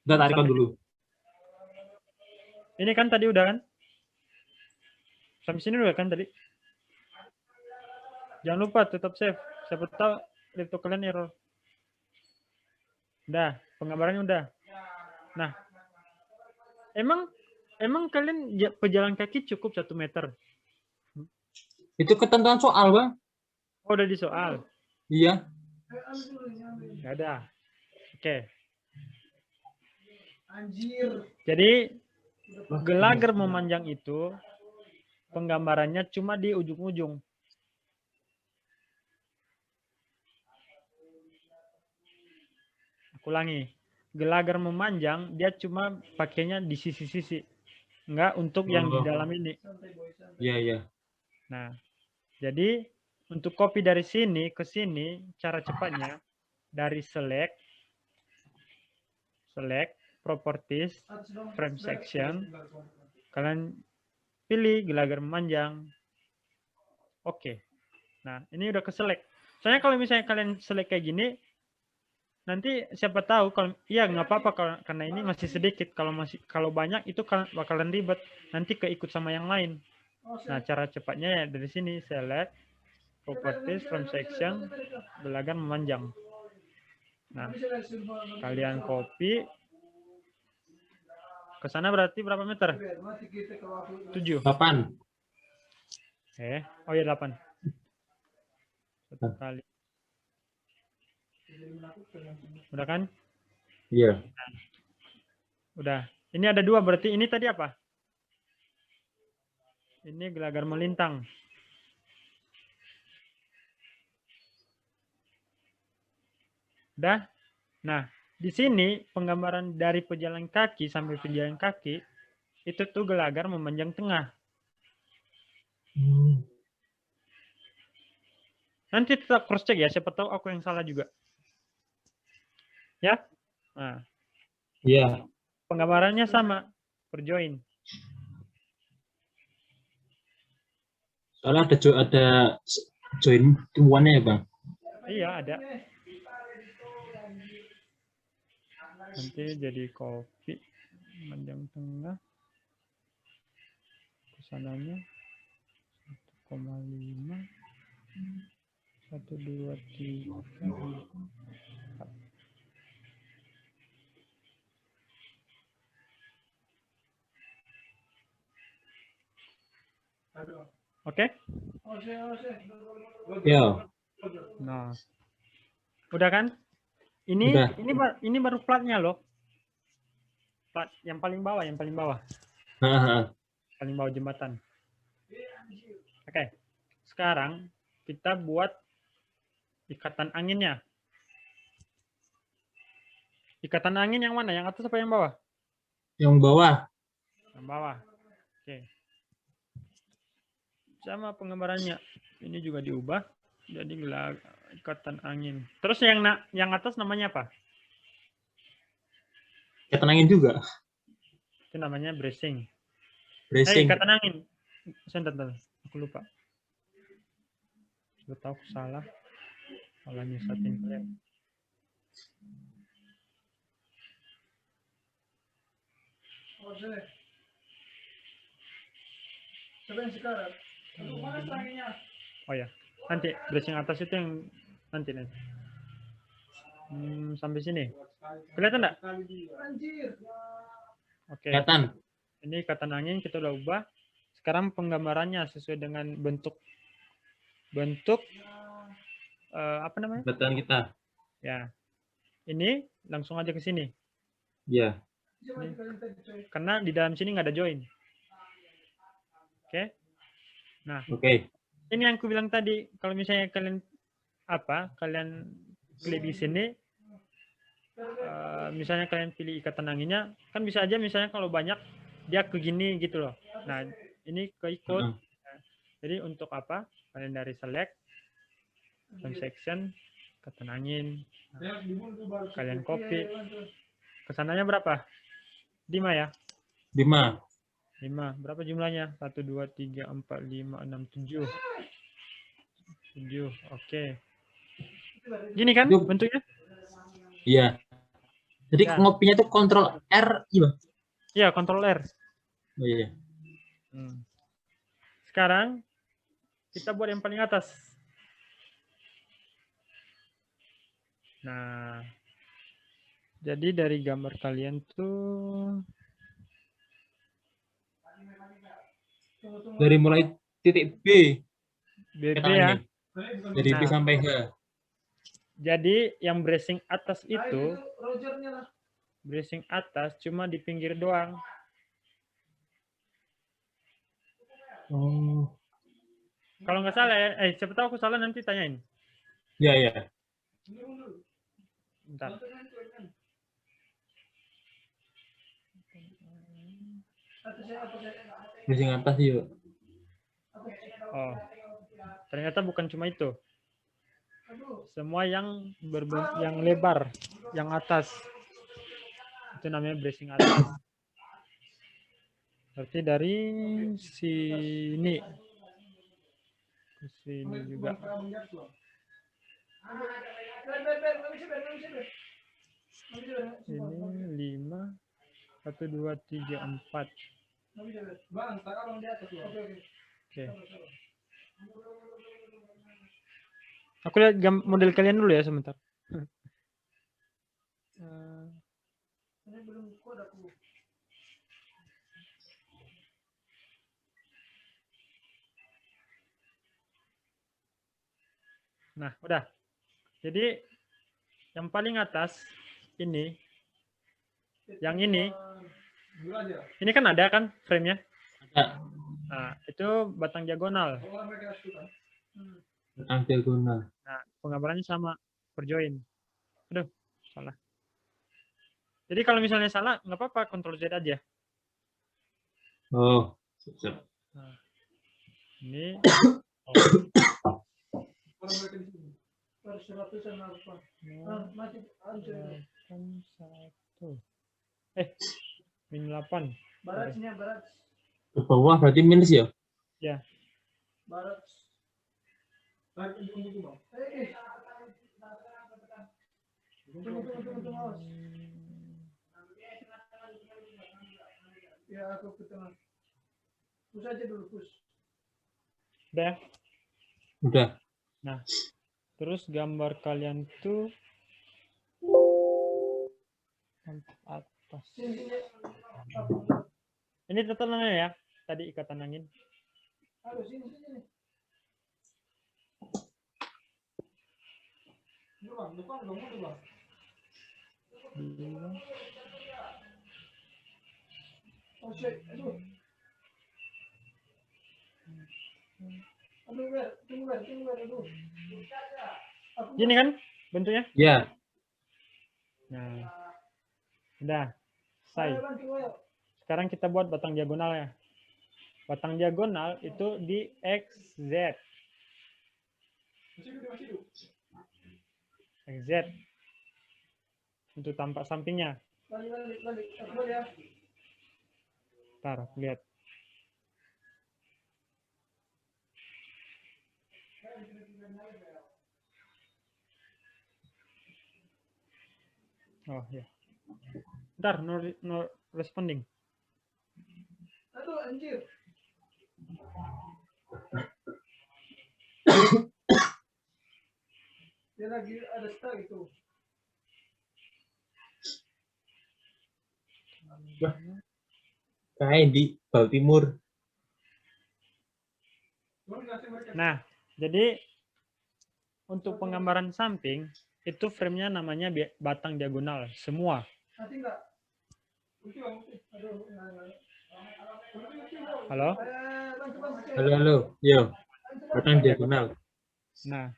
Udah tarikan dulu. Ini kan tadi udah kan? Sampai sini udah kan tadi? Jangan lupa tetap save. Siapa tahu laptop kalian error. Udah, penggambarannya udah. Nah, emang kalian pejalan kaki cukup 1 meter? Itu ketentuan soal, Bang. Oh, udah di soal. Iya. Nggak ada. Oke. Jadi gelagar memanjang itu penggambarannya cuma di ujung-ujung. Aku ulangi. Gelagar memanjang dia cuma pakainya di sisi-sisi. Enggak untuk yang di dalam ini. Iya, iya. Nah, jadi untuk copy dari sini ke sini cara cepatnya dari select properties frame section, kalian pilih gelagar memanjang. Oke. Nah, ini udah ke select. Soalnya kalau misalnya kalian select kayak gini, nanti siapa tahu kalau iya nggak apa-apa karena ini masih sedikit. Kalau banyak itu bakalan ribet. Nanti keikut sama yang lain. Nah, cara cepatnya ya dari sini select properties from section gelagar memanjang. Nah, kalian copy ke sana berarti berapa meter? 7. 8. Oh ya 8. Satu kali. Udah kan? Iya. Udah. Ini ada 2 berarti ini tadi apa? Ini gelagar melintang. Udah? Nah, di sini penggambaran dari pejalan kaki sampai pejalan kaki itu tuh gelagar memanjang tengah. Nanti tetap cross check ya, siapa tahu aku yang salah juga. Ya? Nah, Iya. penggambarannya sama per join. Soalnya ada join tuannya ya, Bang. Iya, ada. Nanti jadi copy memanjang tengah. Kesananya 1,5 1 2 3 4. Oke? Ya. Nah, udah kan? Udah. Ini baru platnya loh. Plat yang paling bawah, paling bawah jembatan. Oke. Sekarang kita buat ikatan anginnya. Ikatan angin yang mana? Yang atas apa yang bawah? Yang bawah. Yang bawah. Oke. Sama penggambarannya. Ini juga diubah jadi ikatan angin. Terus yang atas namanya apa? Ya tenangin juga. Itu namanya bracing. Bracing. Ikatan angin. Sebentar, aku lupa. Gue tahu aku salah. Malah nyesatin kalian. Oh ya, nanti bracing atas itu yang nanti. Sampai sini. Kelihatan enggak? Oke. Kelihatan. Ini ikatan angin kita udah ubah. Sekarang penggambarannya sesuai dengan bentuk apa namanya? Betul kita. Ya. Ini langsung aja ke sini. Iya. Karena di dalam sini nggak ada join. Oke. Nah, Oke. ini yang aku bilang tadi, kalau misalnya kalian klik di sini, misalnya kalian pilih ikatan anginnya, kan bisa aja misalnya kalau banyak dia ke gini gitu loh. Nah, ini keikut. Nah, jadi untuk apa? Kalian dari select, section, ikatan angin. Nah, kalian copy. Kesananya berapa? 5 ya? 5. 5. Berapa jumlahnya? 1, 2, 3, 4, 5, 6, 7. 7. Oke. Gini kan bentuknya? Iya. Jadi Ya. ngopinya tuh kontrol R, iya. Iya, Ctrl R. Oh iya. Sekarang kita buat yang paling atas. Nah, jadi dari gambar kalian tuh Dari mulai titik B BB kita ya. ini. Dari B Nah, sampai H. jadi yang bracing atas itu, bracing atas cuma di pinggir doang. Oh. Kalau nggak salah ya, siapa tahu aku salah nanti tanyain. Ya ya. Bentar. Bracing atas yuk. Oh, ternyata bukan cuma itu. Semua yang yang lebar, yang atas, itu namanya bracing atas. Berarti dari sini ke sini juga. Ini 5, 1, 2, 3, 4. Oke. Aku lihat model kalian dulu ya sebentar. Nah, udah. Jadi yang paling atas ini, yang ini kan ada kan frame-nya? Ada. Nah, itu batang diagonal. Batang diagonal. Nah, penggambarannya sama per join. Aduh, salah. Jadi kalau misalnya salah, nggak apa-apa, Ctrl Z aja. Oh, siap. Nah, ini. Min 8. Ke bawah berarti minus ya? Ya. Udah. Udah. Nah, terus gambar kalian tuh atas. Ini tetanangnya ya, tadi ikatan angin. Gini kan bentuknya? Ya. Nah, udah selesai. Sekarang kita buat batang diagonal ya. Batang diagonal itu di XZ. XZ. Untuk tampak sampingnya. Ntar, lihat. Oh ya. Ntar, no responding. Aduh, anjir. Dia lagi ada stuck itu. Wah, kayak di Baltimore. Nah, jadi untuk penggambaran samping itu frame-nya namanya batang diagonal semua. Nanti enggak. Halo? Halo. Yo. Batang diagonal. Nah,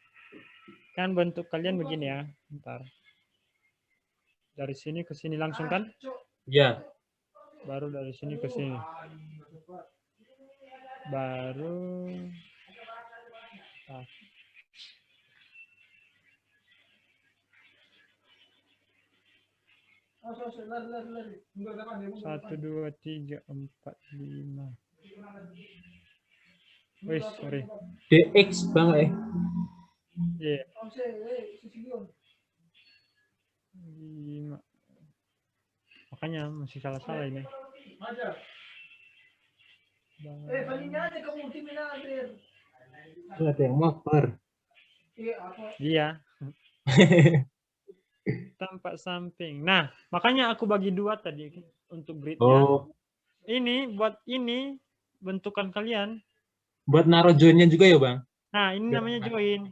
kan bentuk kalian begini ya. Ntar. Dari sini ke sini langsung kan? Ya. Baru dari sini ke sini. Baru. Nah. 1, 2, 3, 4, 5. Wih, sorry. DX banget ya. Iya. 5. Makanya masih salah-salah ini. Aja. Palingnya aja kamu ultimin aja. Ada yang maper. Apa? Iya. Tampak samping. Nah, makanya aku bagi dua tadi untuk gridnya. Oh, Ini buat ini bentukan kalian. buat naruh joinnya juga ya, Bang? Nah, ini namanya join.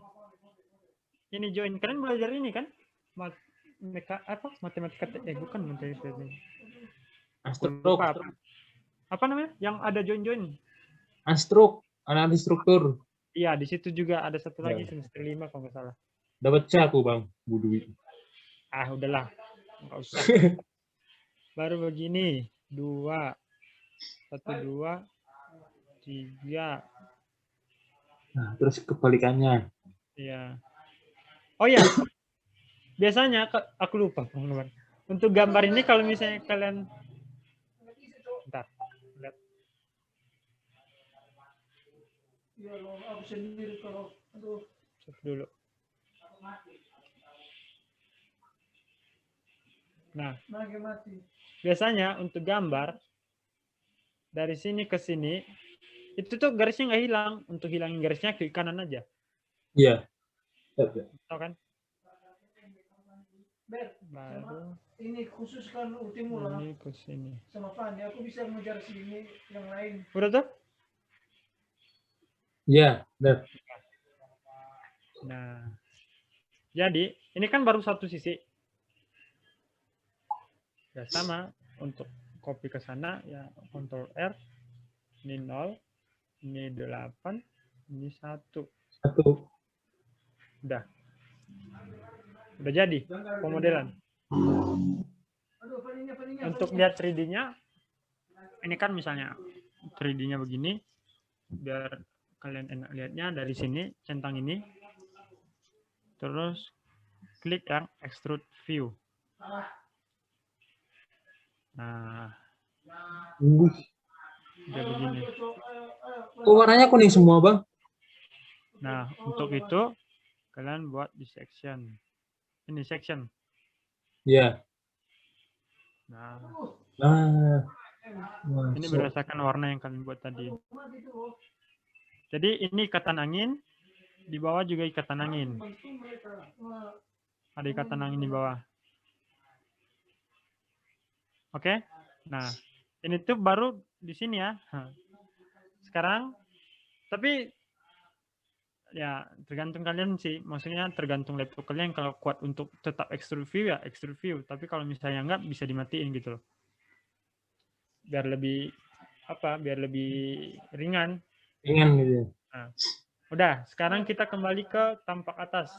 Ini join. Kalian belajar ini kan? Matematika bukan matematika. Aku Astruk, lupa apa namanya? Yang ada join-join. Astruk, analisis struktur. Iya, di situ juga ada satu Ya. lagi semester 5 kalau nggak salah. Dapat C aku, Bang. Budui. Ah, udahlah. Nggak usah. Baru begini. 2. 1, 2, 3. Nah, terus kebalikannya. Iya. Oh ya, biasanya aku lupa teman-teman. Untuk gambar ini kalau misalnya kalian bentar. Lihat. Iya loh, aku sendiri kalau aduh. Cek dulu. Nah, Mati. biasanya untuk gambar dari sini ke sini itu tuh garisnya nggak hilang. Untuk hilangin garisnya ke kanan aja. Iya. Tahu kan? Ber, Baru ini khusus kan ultimu lah. ini ke sini. Sama Fanny, aku bisa mengejar sini yang lain. Udah tuh? Iya, benar. Nah, jadi ini kan baru satu sisi. Ya sama, untuk copy ke sana ya Ctrl R. Ini 0, ini 8, ini 1. Satu. Udah jadi pemodelan. Aduh, Fanny-nya. Untuk lihat 3D-nya, ini kan misalnya 3D-nya begini, biar kalian enak lihatnya dari sini, centang ini, terus klik yang extrude view. Nah, Wih. dia begini. Kok warnanya kuning semua, Bang? Nah, untuk itu kalian buat di section. Ini section. Iya. Nah, ini masuk. berdasarkan warna yang kalian buat tadi. Jadi ini ikatan angin, di bawah juga ikatan angin. Ada ikatan angin di bawah. Oke? Nah, ini tuh baru di sini ya. Sekarang, tapi ya tergantung kalian sih. Maksudnya tergantung laptop kalian. Kalau kuat untuk tetap extrude view ya extrude view. Tapi kalau misalnya enggak, bisa dimatiin gitu loh. Biar lebih biar lebih ringan. Ringan gitu ya. Nah, udah, sekarang kita kembali ke tampak atas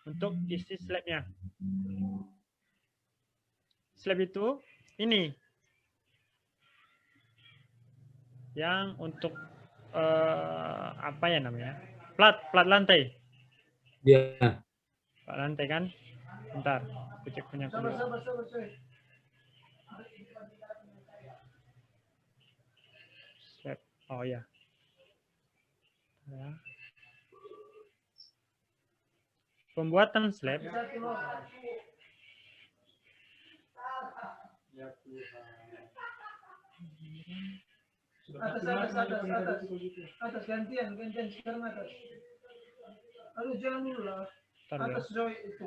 untuk isi slab-nya. Slab itu ini yang untuk apa ya namanya? Plat lantai. Iya. Plat lantai kan? Bentar, aku cek punya aku dulu. Sabar. Slab. Oh ya. Pembuatan slab. Atas gantian sekarang atas. Aduh, jangan dulu lah. Atas Joy itu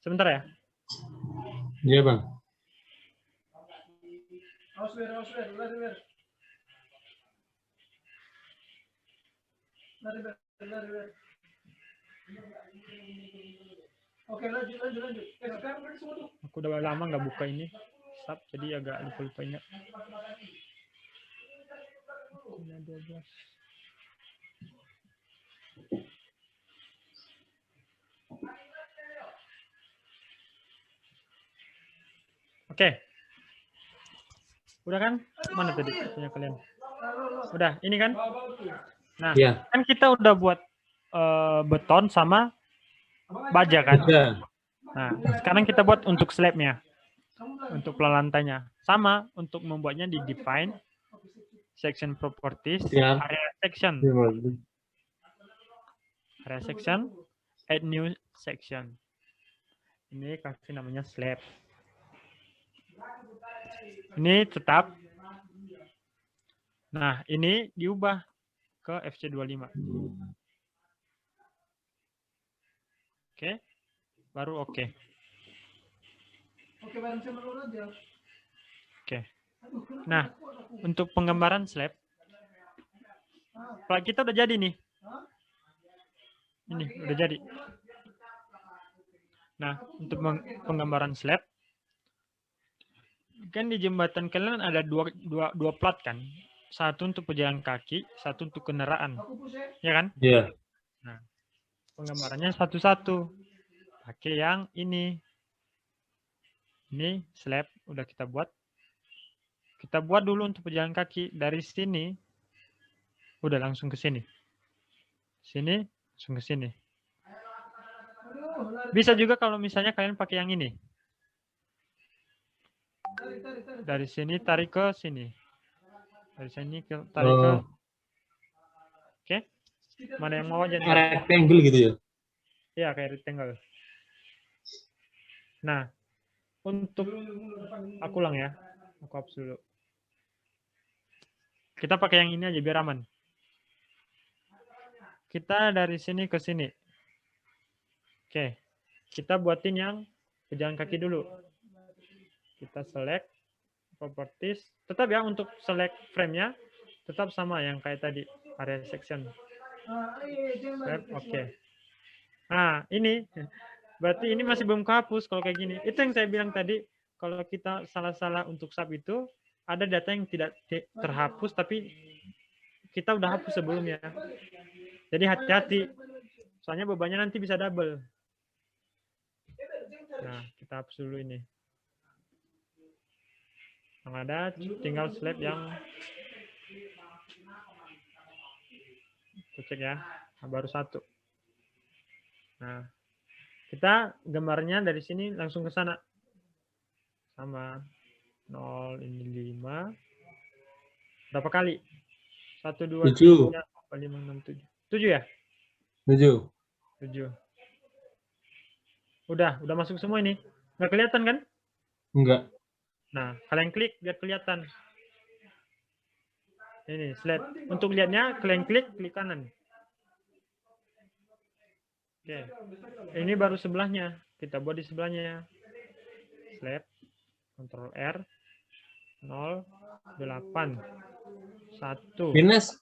Sebentar ya. Iya, Bang. Awas ber. Lari ber. Oke, lanjut. Sekarang beri semua tuh. Aku udah lama nggak buka ini. Sub, jadi agak lupa ingat. Punya 12. Oke. Udah kan? Mana tadi punya kalian? Udah, ini kan? Nah, Iya. kan kita udah buat beton sama baja kan? Iya. Nah, sekarang kita buat untuk slabnya. Untuk lantainya. Sama, untuk membuatnya di define section properties, Ya. area section. area section, add new section. Ini kasih namanya slab. Ini tetap. Nah, ini diubah ke FC25. Oke. Baru oke. Oke, bareng sama lu aja. Oke. Nah, untuk penggambaran slab, Pak, kita udah jadi nih. Ini udah jadi. Nah, untuk penggambaran slab, kan di jembatan kalian ada dua plat kan? Satu untuk pejalan kaki, satu untuk kendaraan. Ya kan? Iya. Nah, penggambarannya satu-satu. Pakai yang ini. Ini slab udah kita buat. Kita buat dulu untuk pejalan kaki. Dari sini, udah langsung ke sini. Sini, langsung ke sini. Bisa juga kalau misalnya kalian pakai yang ini. Dari sini tarik ke sini. Dari sini tarik ke. Oke. Mana yang mau aja nih? Rectangle gitu ya? Iya, kayak rectangle. Nah, untuk aku ulang ya. Aku hapus dulu. Kita pakai yang ini aja biar aman. Kita dari sini ke sini. Oke. Kita buatin yang pejalan kaki dulu. Kita select properties. Tetap ya untuk select frame-nya tetap sama yang kayak tadi, area section. Oke. Nah, ini berarti ini masih belum kehapus kalau kayak gini. Itu yang saya bilang tadi, kalau kita salah-salah untuk sub itu ada data yang tidak terhapus tapi kita udah hapus sebelumnya. Jadi hati-hati. Soalnya bebannya nanti bisa double. Nah, kita hapus dulu ini. Yang ada tinggal slab yang cek ya. Nah, baru satu. Nah, kita gambarnya dari sini langsung ke sana. Sama 0 ini 5. Berapa kali? 1 2 7. 3 4 5 6 7. 7 ya? 7. 7. Udah masuk semua ini. Nggak kelihatan kan? Enggak. Nah, kalian klik biar kelihatan. Ini slide. Untuk lihatnya kalian klik kanan. Oke. Ini baru sebelahnya. Kita buat di sebelahnya. Slide. Ctrl R. 0 8 1. Minus.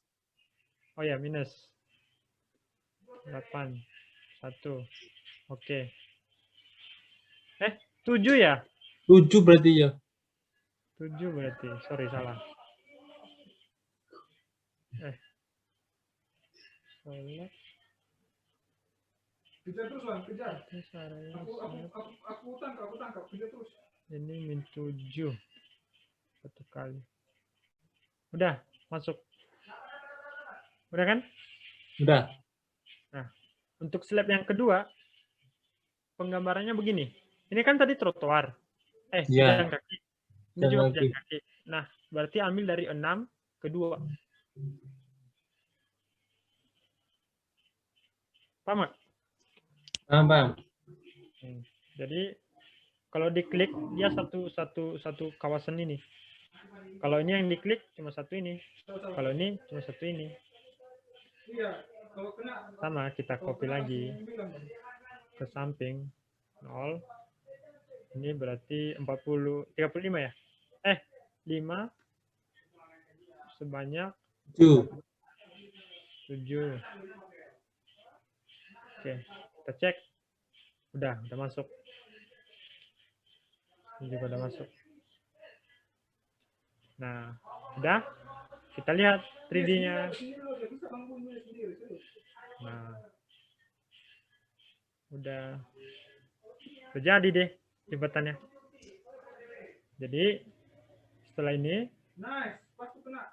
Oh ya, minus. 8 1. Oke. 7 ya? 7 berarti ya. 7 berarti. Sorry, salah. Select. Kejar terus, Bang, kejar. Terus area Aku tangkap, kejar terus. ini min 7. Satu kali. Udah, masuk. Udah kan? Udah. Nah, untuk slab yang kedua, penggambarannya begini. Ini kan tadi trotoar. Iya. Pejalan kaki. Ini juga pejalan kaki. Nah, berarti ambil dari 6 ke 2. Paham nggak? Paham. Jadi kalau diklik dia satu kawasan ini. Kalau ini yang diklik cuma satu ini. Kalau ini cuma satu ini. Sama kita copy lagi ke samping 0. Ini berarti 35 ya? 5 sebanyak 7. Oke, kita cek. Udah masuk. Ini juga udah masuk. Nah, udah. Kita lihat 3D-nya. Nah, udah jadi deh jembatannya. Jadi setelah ini, nice, pas kena.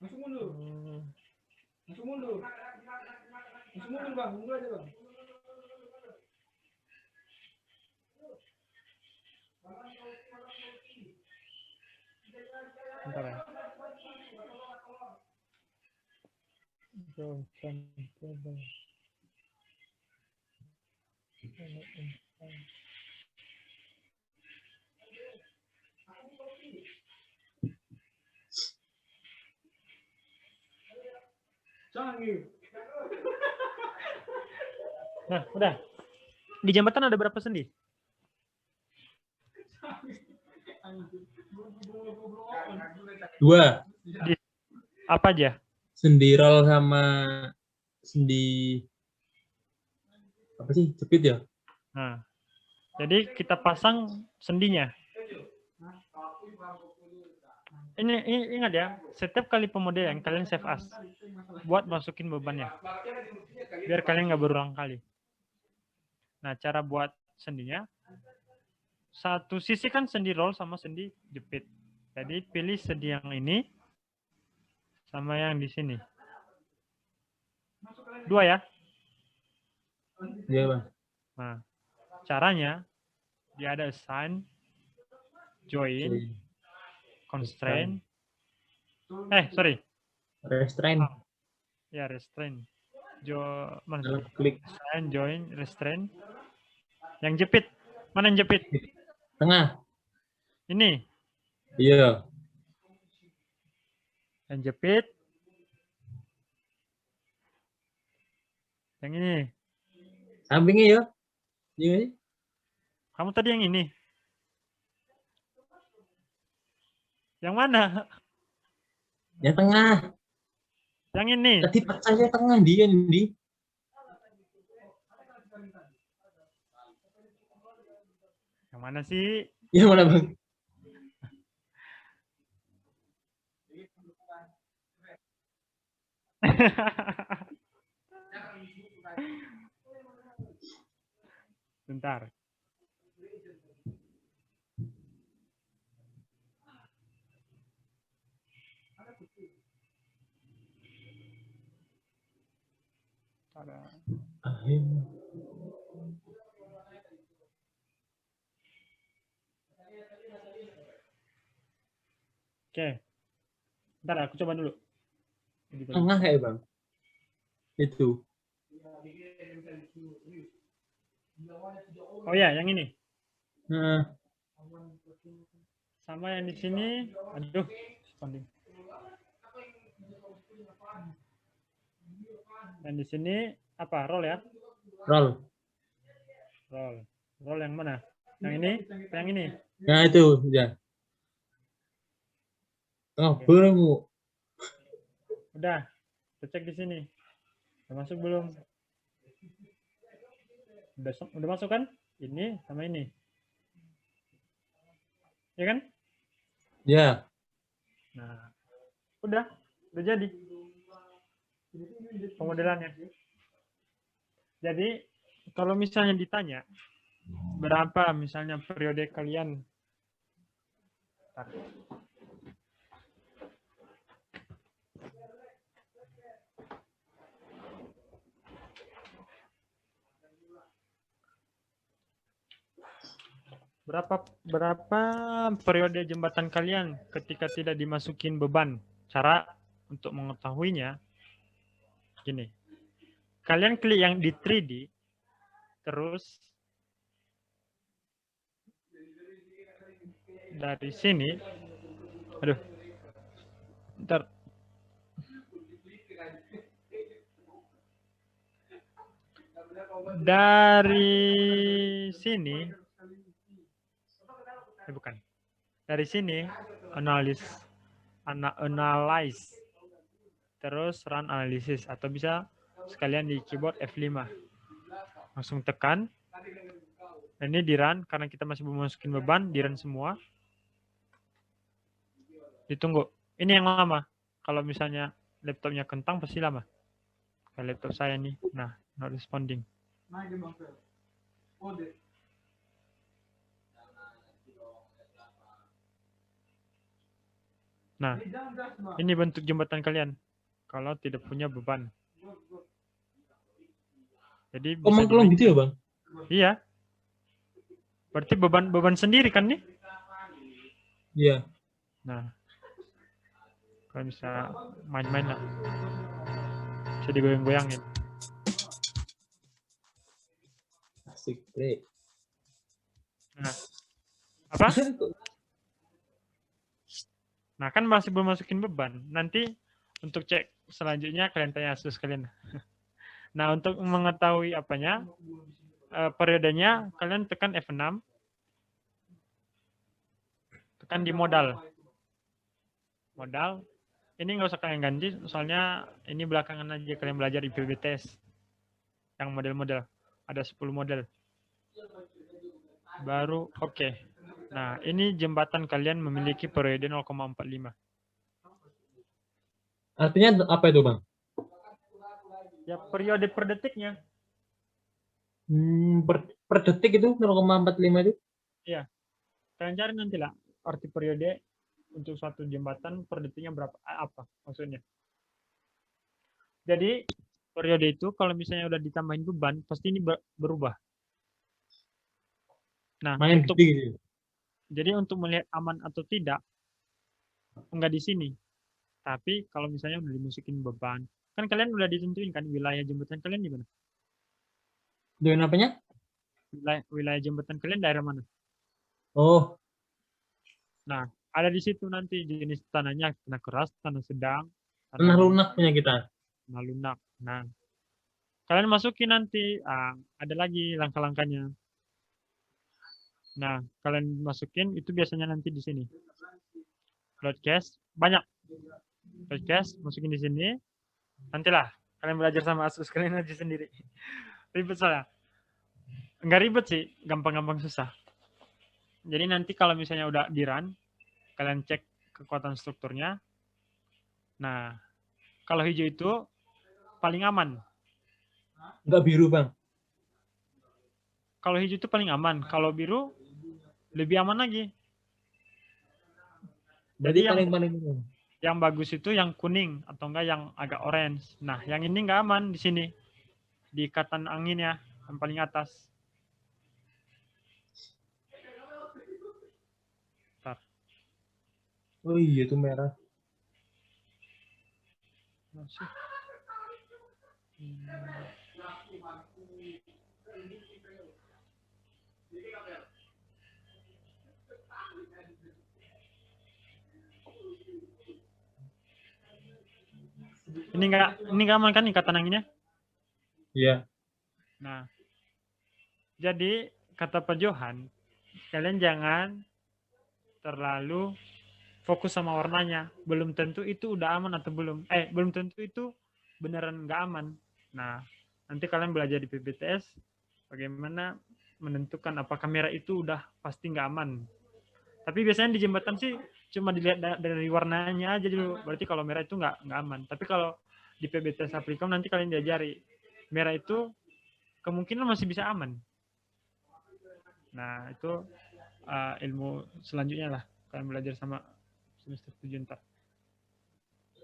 Langsung mundur. Bang, mundur aja, Bang. Bentar ya. Johnson Cable. Canggih. Nah, udah. Di jembatan ada berapa sendi? Dua. Di, apa aja? Sendi roll sama sendi apa sih? Jepit ya? Nah, jadi kita pasang sendinya. Ini ingat ya, setiap kali pemodelan kalian save as buat masukin bebannya, biar kalian nggak berulang kali. Nah, cara buat sendinya, satu sisi kan sendi roll sama sendi jepit. Jadi pilih sendi yang ini sama yang di sini. Dua ya. Iya, Bang. Nah, caranya dia ada assign, join, constraint. Sorry. Restrain. Ya, restrain. Mana Dalam tadi? klik Assign, join, restrain. Yang jepit. Mana yang jepit? tengah. Ini. Iya. Yang jepit. Yang ini. Sampingnya ya. Iya. Kamu tadi yang ini. Yang mana? Yang tengah. Yang ini. Tadi saya tengah dia di. Yang mana sih? Yang mana, Bang? Bentar. Oke. Bentar, aku coba dulu. Tengah ya, Bang. Itu. Oh ya, yang ini. Nah, Sama yang di sini. Aduh, responding. Yang di sini apa? Roll ya? roll. Roll. Roll yang mana? Yang ini? Yang ini? Nah, itu, ya. Tengah beremu. Udah. Kita cek di sini. Udah masuk belum? Udah masuk kan? Ini sama ini. Ya kan? Ya. Nah, udah jadi pemodelannya. Jadi kalau misalnya ditanya berapa misalnya periode kalian, berapa periode jembatan kalian ketika tidak dimasukin beban? Cara untuk mengetahuinya gini. Kalian klik yang di 3D, terus dari sini, aduh, ntar, dari sini, bukan, dari sini analyze, terus run analysis, atau bisa sekalian di keyboard F5, langsung tekan. Ini di run karena kita masih belum masukin beban, di run semua. Ditunggu. Ini yang lama. Kalau misalnya laptopnya kentang pasti lama. Kayak laptop saya nih. Nah, not responding. Nah, ini bentuk jembatan kalian. Kalau tidak punya beban. Jadi bisa gitu ya, Bang? Iya. Berarti beban sendiri kan nih? Iya. Nah, Kalian bisa main-main lah. Bisa digoyang-goyangin. Asik, Bre. Nah, apa? Nah, kan masih belum masukin beban. Nanti untuk cek selanjutnya kalian tanya Asus kalian. Nah, untuk mengetahui apanya, periodenya kalian tekan F6. Tekan di modal. Modal. Ini nggak usah kalian ganti, soalnya ini belakangan aja kalian belajar IPBTS. Yang model-model. Ada 10 model. Baru oke. Nah, ini jembatan kalian memiliki periode 0,45. Artinya apa itu, Bang? Ya, periode per detiknya. Per detik itu 0,45 itu? Iya. Kalian cari nanti lah arti periode untuk suatu jembatan per detiknya berapa, apa maksudnya. Jadi, periode itu kalau misalnya udah ditambahin beban, pasti ini berubah. Nah, Main untuk gede gitu. jadi untuk melihat aman atau tidak, enggak di sini. Tapi kalau misalnya udah dimasukin beban, kan kalian udah ditentuin kan wilayah jembatan kalian di mana? Dengan apanya? Wilayah jembatan kalian daerah mana? Oh, Nah, ada di situ nanti jenis tanahnya, tanah keras, tanah sedang, tanah tanah lunak punya kita. lunak. Nah, kalian masukin nanti, ada lagi langkah-langkahnya. Nah, kalian masukin itu biasanya nanti di sini. Load cache, banyak. Load cache, masukin di sini. Nantilah, kalian belajar sama Asus, kalian aja sendiri. Ribet soalnya. Enggak ribet sih, gampang-gampang susah. Jadi nanti kalau misalnya udah di run, kalian cek kekuatan strukturnya. Nah, kalau hijau itu paling aman. Enggak biru, Bang. Kalau hijau itu paling aman. Kalau biru lebih aman lagi. Berarti Jadi paling yang bagus itu yang kuning atau enggak yang agak orange. Nah, yang ini enggak aman di sini. Di ikatan angin ya, yang paling atas. Bentar. Oh iya itu merah. Masih. Ini enggak aman kan ikatan anginnya? Iya. Nah, jadi kata Pak Johan, kalian jangan terlalu fokus sama warnanya. Belum tentu itu udah aman atau belum. Belum tentu itu beneran nggak aman. Nah, nanti kalian belajar di PBTS bagaimana menentukan apakah merah itu udah pasti nggak aman. Tapi biasanya di jembatan sih cuma dilihat dari warnanya aja dulu. Berarti kalau merah itu nggak aman. Tapi kalau di PBTS Apricom nanti kalian diajari merah itu kemungkinan masih bisa aman. Nah, itu ilmu selanjutnya lah. Kalian belajar sama semester 7 ntar.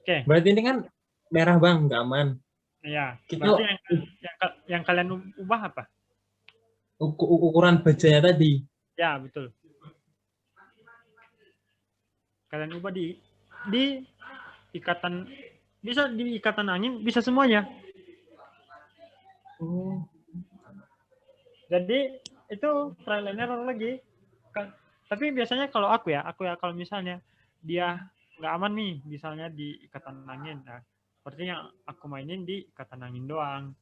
Oke. Berarti ini kan merah, Bang, nggak aman. Iya. Kita Berarti yang kalian ubah apa? ukuran bajanya tadi. Ya, betul. Kalian ubah di ikatan, bisa di ikatan angin, bisa semuanya. Jadi itu trial and error lagi. Tapi biasanya kalau aku ya kalau misalnya dia nggak aman nih, misalnya di ikatan angin, nah seperti yang aku mainin di ikatan angin doang.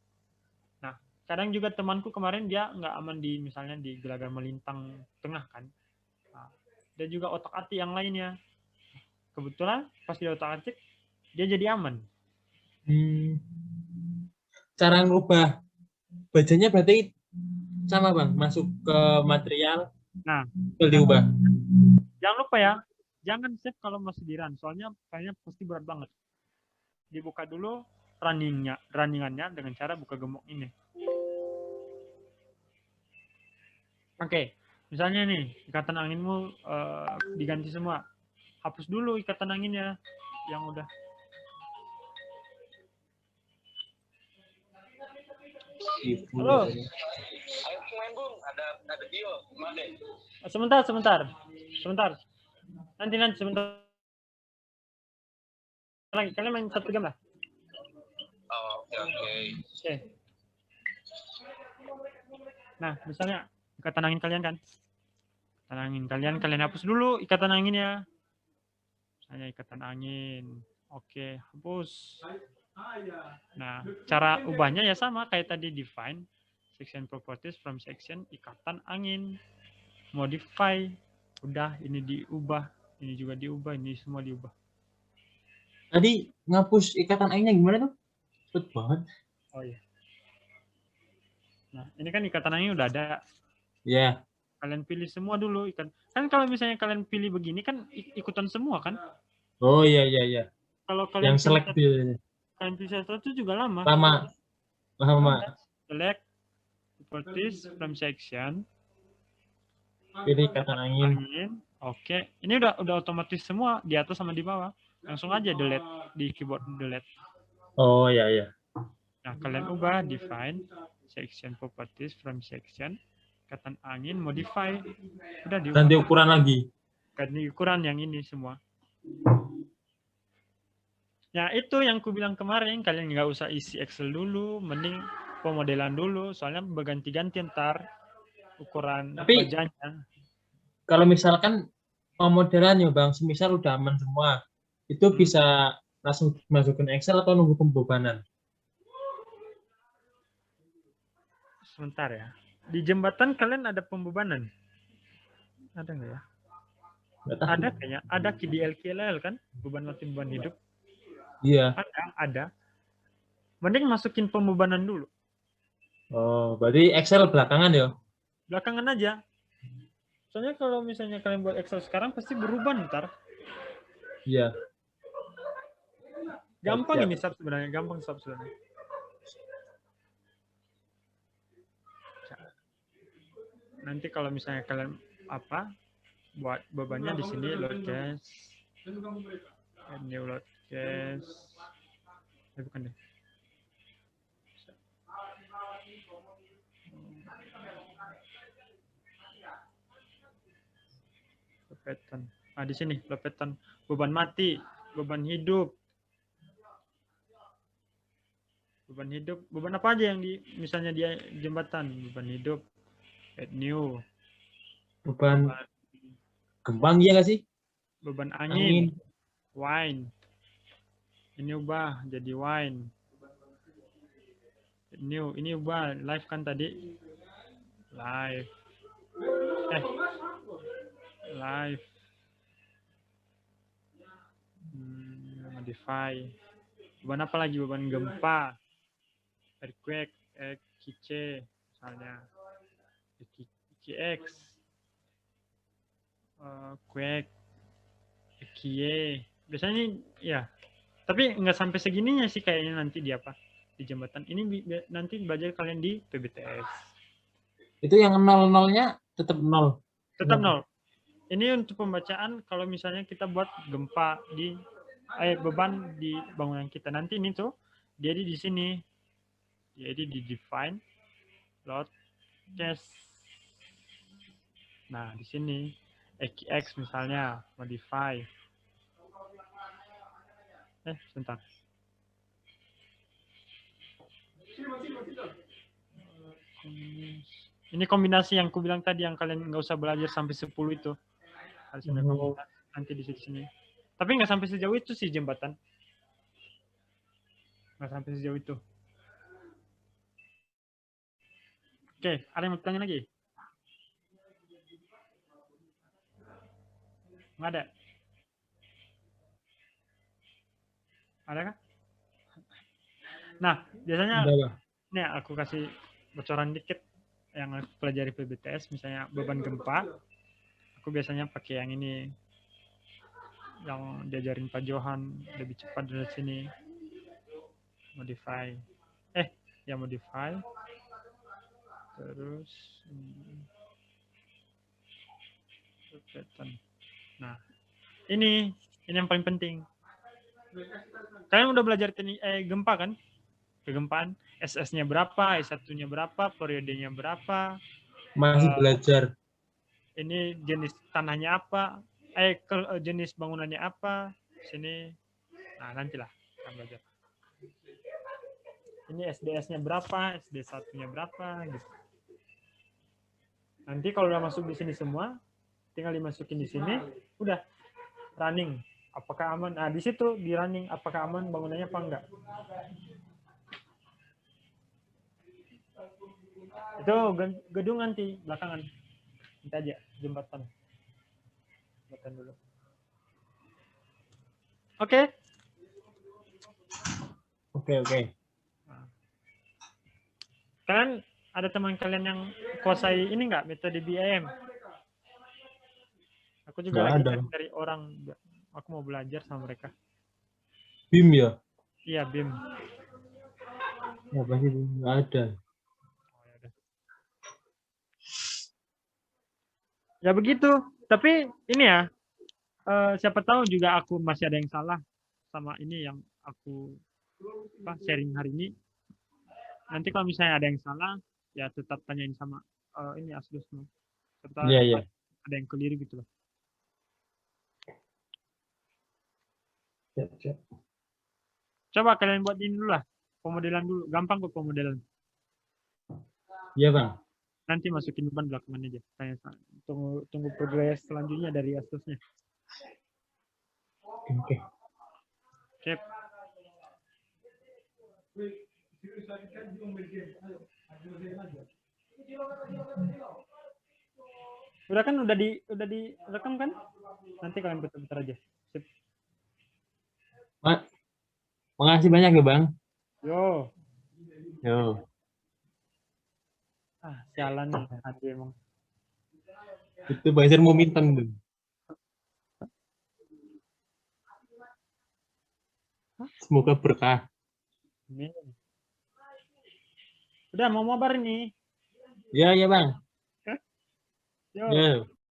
Nah, kadang juga temanku kemarin dia nggak aman di misalnya di gelagar melintang tengah kan. Nah, dan juga otak-atik yang lainnya. Kebetulan pas di otak-atik dia jadi aman. Cara ngubah bajanya berarti sama, Bang, masuk ke material. Nah, diubah. Jangan lupa ya, jangan save kalau masih di run, soalnya kayaknya pasti berat banget. Dibuka dulu runningannya dengan cara buka gembok ini. Oke, misalnya nih ikatan anginmu diganti semua, hapus dulu ikatan anginnya yang udah. Halo. Ayo main Bung, ada Dio, mana? Sebentar. Nanti sebentar. lagi. Kalian main satu game lah. Oh, oke. Oke. Nah, misalnya ikatan angin kalian kan. Ikatan angin kalian hapus dulu ikatan anginnya. Misalnya ikatan angin. Oke, hapus. Nah, cara ubahnya ya sama kayak tadi define section properties from section ikatan angin. Modify. Udah, ini diubah, ini juga diubah, ini semua diubah. Tadi ngapus ikatan anginnya gimana tuh? Cepet banget. Oh iya. Nah, ini kan ikatan angin udah ada. Ya. Kalian pilih semua dulu ikan. Kan kalau misalnya kalian pilih begini kan ikutan semua kan? Oh iya. Kalau kalian Yang select pilih satu juga lama. Lama. Select properties from section. Pilih ikatan angin. Oke, ini udah otomatis semua di atas sama di bawah. Langsung aja delete di keyboard delete. Oh iya. Nah, kalian ubah define section properties from section ikatan angin modify. Udah diubah. Ganti ukuran lagi. Ganti ukuran yang ini semua. Nah, itu yang ku bilang kemarin, kalian nggak usah isi Excel dulu, mending pemodelan dulu, soalnya berganti-ganti ntar ukuran bajanya. Kalau misalkan pemodelannya Bang, semisal udah aman semua, itu bisa langsung masukin Excel atau nunggu pembebanan? Sebentar ya. Di jembatan kalian ada pembebanan? Ada nggak ya? Ada kayaknya. Ada KDL kan? Beban mati beban hidup. Iya. Ada. Mending masukin pembebanan dulu. Oh, berarti Excel belakangan ya? Belakangan aja. Soalnya kalau misalnya kalian buat Excel sekarang pasti berubah ntar. Iya. Gampang ini Sab sebenarnya, gampang Sab sebenarnya. Nanti kalau misalnya kalian buat bebannya di sini load case, new load case, bukan deh. Pattern. Di sini pattern beban mati, beban hidup. Beban hidup, beban apa aja yang misalnya dia jembatan, beban hidup, add new. Beban gembang iya nggak sih? Beban angin. Wine. Ini ubah jadi wine. New, ini ubah live kan tadi? Live. Live. Modify. Beban apa lagi? Beban gempa. Earthquake, Kice, misalnya. KX. Quake. Kie. Biasanya ini, ya. Tapi nggak sampai segininya sih kayaknya nanti di apa? Di jembatan. Ini nanti belajar kalian di PBTS. Itu yang nol-nolnya tetap nol? Tetap nol. Ini untuk pembacaan kalau misalnya kita buat gempa di beban di bangunan kita. Nanti ini tuh jadi di sini. Jadi di define load case. Nah, di sini EQX misalnya modify. Sebentar. Ini kombinasi yang ku bilang tadi yang kalian nggak usah belajar sampai 10 itu. Harusnya nanti di sini. Tapi nggak sampai sejauh itu sih jembatan. Nggak sampai sejauh itu. Oke, ada yang mau tanya lagi? Nggak ada? Ada kan? Nah, biasanya ini aku kasih bocoran dikit yang aku pelajari PBTS, misalnya beban gempa. Aku biasanya pakai yang ini. Yang diajarin Pak Johan lebih cepat dari sini. Modify. Modify. Terus nah, ini yang paling penting. Kalian udah belajar gempa kan? Kegempaan, SS-nya berapa, S1-nya berapa, periodenya berapa? Masih belajar. Ini jenis tanahnya apa? Jenis bangunannya apa? Sini Nah, nantilah kita belajar. Ini SDS-nya berapa, SD 1-nya berapa gitu. Nanti kalau udah masuk di sini semua, tinggal dimasukin di sini, udah running. Apakah aman? Nah, di situ di running apakah aman bangunannya apa enggak. Itu gedung nanti belakangan. Nanti aja jembatan. Jembatan dulu. Oke. Oke. Kalian ada teman kalian yang kuasai ini enggak metode BIM? Aku juga Nggak lagi ada. cari orang. Aku mau belajar sama mereka. BIM ya? Iya, BIM. Ya pasti nggak ada. Ya begitu. Tapi ini ya, siapa tahu juga aku masih ada yang salah sama ini yang aku sharing hari ini. Nanti kalau misalnya ada yang salah, ya tetap tanyain sama ini Aslusmu. Serta Iya. ada yang keliru gitu loh. Siap. Coba kalian buat ini dulu lah, pemodelan dulu. Gampang kok pemodelan. Iya bang. Nanti masukin beban belakangan aja. Tunggu progres selanjutnya dari Aslusnya. Oke. Sip. Udah kan udah direkam kan? Nanti kalian putar-putar aja. Sip. Makasih banyak ya bang. Yo. Sialan nih Andi emang. Itu Bang Isir mau minta tuh. Semoga berkah. Amin. Udah mau mabar nih. Iya bang. Yo. Yo.